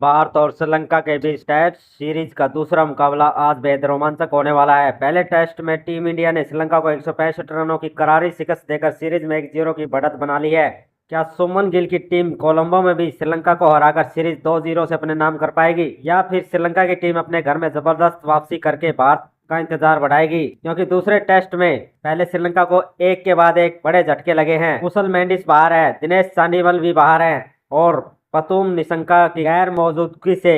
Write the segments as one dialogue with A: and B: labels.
A: भारत और श्रीलंका के बीच test series का दूसरा मुकाबला आज बेहद रोमांचक होने वाला है। पहले टेस्ट में टीम इंडिया ने श्रीलंका को 165 रनों की करारी शिकस्त देकर सीरीज में 1-0 की बढ़त बना ली है। क्या सुमन गिल की टीम कोलंबो में भी श्रीलंका को हराकर सीरीज 2-0 से अपने नाम कर पाएगी, या फिर श्रीलंका की टीम अपने घर में जबरदस्त वापसी करके भारत का इंतजार बढ़ाएगी? क्योंकि दूसरे टेस्ट में पहले श्रीलंका को एक के बाद एक बड़े झटके लगे हैं। कुशल मेंडिस बाहर है, दिनेश चांडीमल भी बाहर है और पतुम निशंका की गैर मौजूदगी से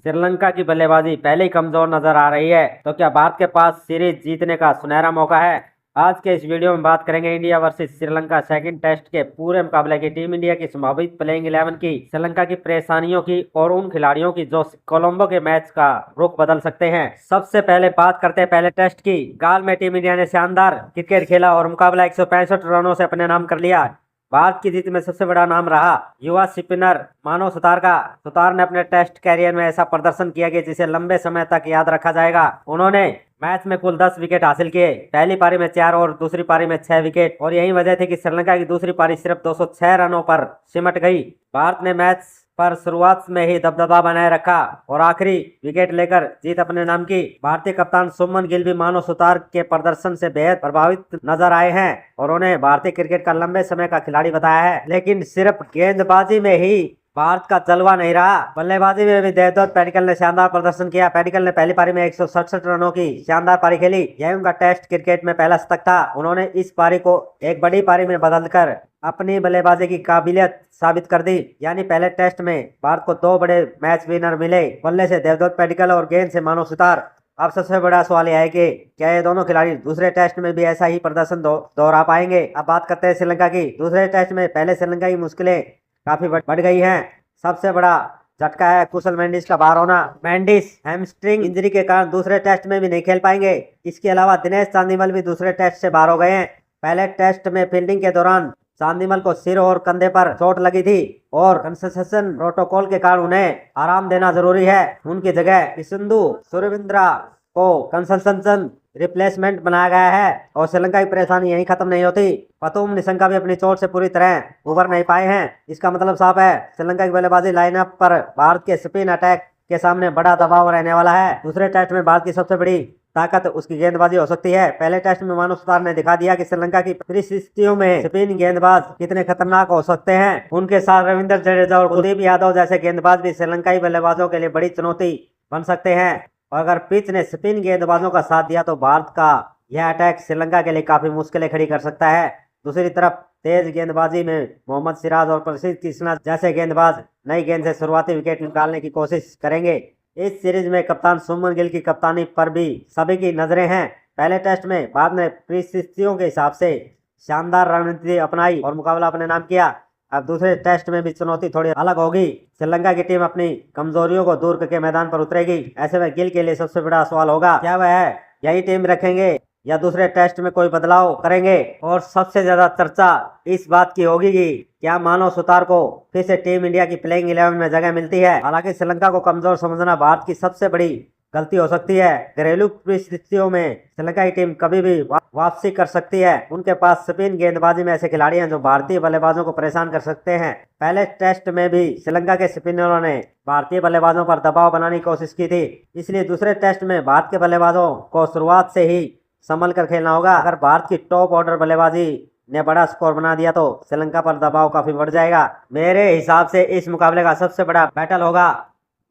A: श्रीलंका की बल्लेबाजी पहले ही कमजोर नजर आ रही है। तो क्या भारत के पास सीरीज जीतने का सुनहरा मौका है? आज के इस वीडियो में बात करेंगे India versus Sri Lanka second test के पूरे मुकाबले की, टीम इंडिया की संभावित प्लेइंग 11 की, श्रीलंका की परेशानियों की और उन खिलाड़ियों की जो कोलंबो के मैच का रुख बदल सकते हैं। सबसे पहले बात करते हैं पहले टेस्ट की। गाल में टीम इंडिया ने शानदार क्रिकेट खेला और मुकाबला 165 रनों से अपने नाम कर लिया। भारत की जीत में सबसे बड़ा नाम रहा युवा स्पिनर मानव सुतार का। सुतार ने अपने टेस्ट कैरियर में ऐसा प्रदर्शन किया कि जिसे लंबे समय तक याद रखा जाएगा। उन्होंने मैच में कुल 10 विकेट हासिल किए, पहली पारी में 4 और दूसरी पारी में 6 विकेट, और यही वजह थी कि श्रीलंका की दूसरी पारी सिर्फ 206 रनों पर सिमट गई। भारत ने मैच पर शुरुआत में ही दबदबा बनाए रखा और आखिरी विकेट लेकर जीत अपने नाम की। भारतीय कप्तान सुमन गिल भी मानव सुतार के प्रदर्शन से बेहद प्रभावित नजर आए हैं और उन्हें भारतीय क्रिकेट का लंबे समय का खिलाड़ी बताया है। लेकिन सिर्फ गेंदबाजी में ही भारत का जलवा नहीं रहा, बल्लेबाजी में भी देवदत्त पैडिकल ने शानदार प्रदर्शन किया। पैडिकल ने पहली पारी में 167 रनों की शानदार पारी खेली। यह उनका टेस्ट क्रिकेट में पहला शतक था। उन्होंने इस पारी को एक बड़ी पारी में बदलकर अपनी बल्लेबाजी की काबिलियत साबित कर दी। यानी पहले टेस्ट में भारत को 2 बड़े मैच विनर मिले, बल्ले से देवदत्त पैडिकल और गेंद से मानव सुतार। अब सबसे बड़ा सवाल यह है कि क्या ये दोनों खिलाड़ी दूसरे टेस्ट में भी ऐसा ही प्रदर्शन दोहरा पाएंगे? अब बात करते हैं श्रीलंका की। दूसरे टेस्ट में पहले श्रीलंका की मुश्किलें काफी बढ़ गई हैं। सबसे बड़ा झटका है कुशल मेंडिस का बाहर होना। मेंडिस हैमस्ट्रिंग इंजरी के कारण दूसरे टेस्ट में भी नहीं खेल पाएंगे। इसके अलावा दिनेश चांदीमल भी दूसरे टेस्ट से बाहर हो गए हैं। पहले टेस्ट में फील्डिंग के दौरान चांदीमल को सिर और कंधे पर चोट लगी थी और कंसेशन प्रोटोकॉल के कारण उन्हें आराम देना जरूरी है। उनकी जगह सिंधु सुरेंद्रा को कंसेशन रिप्लेसमेंट बनाया गया है और श्रीलंका की परेशानी यहीं खत्म नहीं होती। पतुम निशंका भी अपनी चोट से पूरी तरह उबर नहीं पाए हैं। इसका मतलब साफ है, श्रीलंका की बल्लेबाजी लाइनअप पर भारत के स्पिन अटैक के सामने बड़ा दबाव रहने वाला है। दूसरे टेस्ट में भारत की सबसे बड़ी ताकत उसकी गेंदबाजी हो सकती है। पहले टेस्ट में मानव सुतार ने दिखा दिया कि श्रीलंका की परिस्थितियों में स्पिन गेंदबाज कितने खतरनाक हो सकते हैं। उनके साथ रविंद्र जडेजा और कुलदीप यादव जैसे गेंदबाज भी श्रीलंकाई बल्लेबाजों के लिए बड़ी चुनौती बन सकते हैं। और अगर पिच ने स्पिन गेंदबाजों का साथ दिया तो भारत का यह अटैक श्रीलंका के लिए काफी मुश्किलें खड़ी कर सकता है। दूसरी तरफ तेज गेंदबाजी में मोहम्मद सिराज और प्रसिद्ध कृष्णा जैसे गेंदबाज नई गेंद से शुरुआती विकेट निकालने की कोशिश करेंगे। इस सीरीज में कप्तान सुमन गिल की कप्तानी पर भी सभी की नजरें हैं। पहले टेस्ट में भारत ने परिस्थितियों के हिसाब से शानदार रणनीति अपनाई और मुकाबला अपने नाम किया। अब दूसरे टेस्ट में भी चुनौती थोड़ी अलग होगी। श्रीलंका की टीम अपनी कमजोरियों को दूर करके मैदान पर उतरेगी। ऐसे में गिल के लिए सबसे बड़ा सवाल होगा, क्या वह यही टीम रखेंगे या दूसरे टेस्ट में कोई बदलाव करेंगे? और सबसे ज्यादा चर्चा इस बात की होगी कि क्या मानव सुतार को फिर से टीम इंडिया की प्लेइंग 11 में जगह मिलती है। हालांकि श्रीलंका को कमजोर समझना भारत की सबसे बड़ी गलती हो सकती है। घरेलू परिस्थितियों में श्रीलंका की टीम कभी भी वापसी कर सकती है। उनके पास स्पिन गेंदबाजी में ऐसे खिलाड़ी हैं जो भारतीय बल्लेबाजों को परेशान कर सकते हैं। पहले टेस्ट में भी श्रीलंका के स्पिनरों ने भारतीय बल्लेबाजों पर दबाव बनाने की कोशिश की थी। इसलिए दूसरे टेस्ट में भारत के बल्लेबाजों को शुरुआत से ही संभल कर खेलना होगा। अगर भारत की टॉप ऑर्डर बल्लेबाजी ने बड़ा स्कोर बना दिया तो श्रीलंका पर दबाव काफी बढ़ जाएगा। मेरे हिसाब से इस मुकाबले का सबसे बड़ा बैटल होगा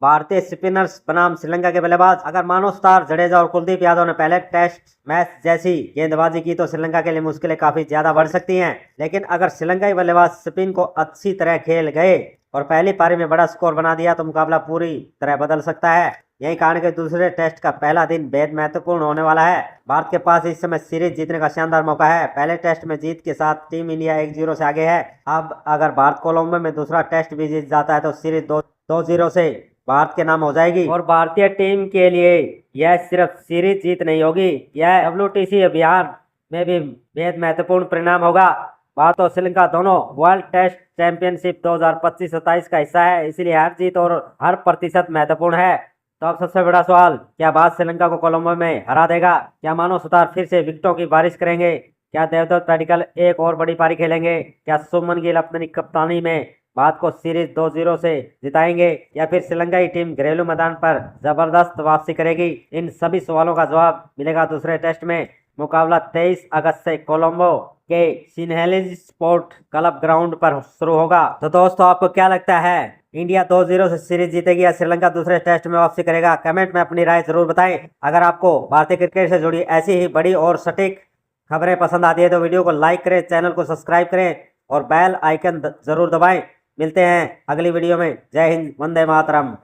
A: भारतीय स्पिनर्स बनाम श्रीलंका के बल्लेबाज। अगर मानव सुतार, जडेजा और कुलदीप यादव ने पहले टेस्ट मैच जैसी गेंदबाजी की तो श्रीलंका के लिए मुश्किलें काफी ज्यादा बढ़ सकती हैं। लेकिन अगर श्रीलंकाई बल्लेबाज स्पिन को अच्छी तरह खेल गए और पहली पारी में बड़ा स्कोर बना दिया तो मुकाबला पूरी तरह बदल सकता है। यही कारण के दूसरे टेस्ट का पहला दिन बेहद महत्वपूर्ण होने वाला है। भारत के पास इस समय सीरीज जीतने का शानदार मौका है। पहले टेस्ट में जीत के साथ टीम इंडिया 1-0 से आगे है। अब अगर भारत कोलंबो में दूसरा टेस्ट भी जीत जाता है तो सीरीज 2-0 से भारत के नाम हो जाएगी। और भारतीय टीम के लिए यह सिर्फ सीरीज जीत नहीं होगी, यह WTC अभियान में भी बेहद महत्वपूर्ण परिणाम होगा। भारत और श्रीलंका दोनों वर्ल्ड टेस्ट चैंपियनशिप 2025-27 का हिस्सा है, इसलिए हर जीत और हर प्रतिशत महत्वपूर्ण है। तो अब सबसे बड़ा सवाल, क्या भारत श्रीलंका को कोलंबो में हरा देगा? क्या मानव सुतार फिर से विकेटों की बारिश करेंगे? क्या देवदत्त पैडिकल एक और बड़ी पारी खेलेंगे? क्या सुमन गिल अपनी कप्तानी में भारत को सीरीज 2-0 से जिताएंगे या फिर श्रीलंका की टीम घरेलू मैदान पर जबरदस्त वापसी करेगी? इन सभी सवालों का जवाब मिलेगा दूसरे टेस्ट में। मुकाबला 23 अगस्त से कोलंबो के सिन्हेलिज स्पोर्ट क्लब ग्राउंड पर शुरू होगा। तो दोस्तों, आपको क्या लगता है, इंडिया 2-0 से सीरीज जीतेगी या श्रीलंका दूसरे टेस्ट में वापसी करेगा? कमेंट में अपनी राय जरूर बताएं। अगर आपको भारतीय क्रिकेट से जुड़ी ऐसी ही बड़ी और सटीक खबरें पसंद आती है तो वीडियो को लाइक करें, चैनल को सब्सक्राइब करें और बेल आइकन जरूर दबाएं। मिलते हैं अगली वीडियो में। जय हिंद, वंदे मातरम।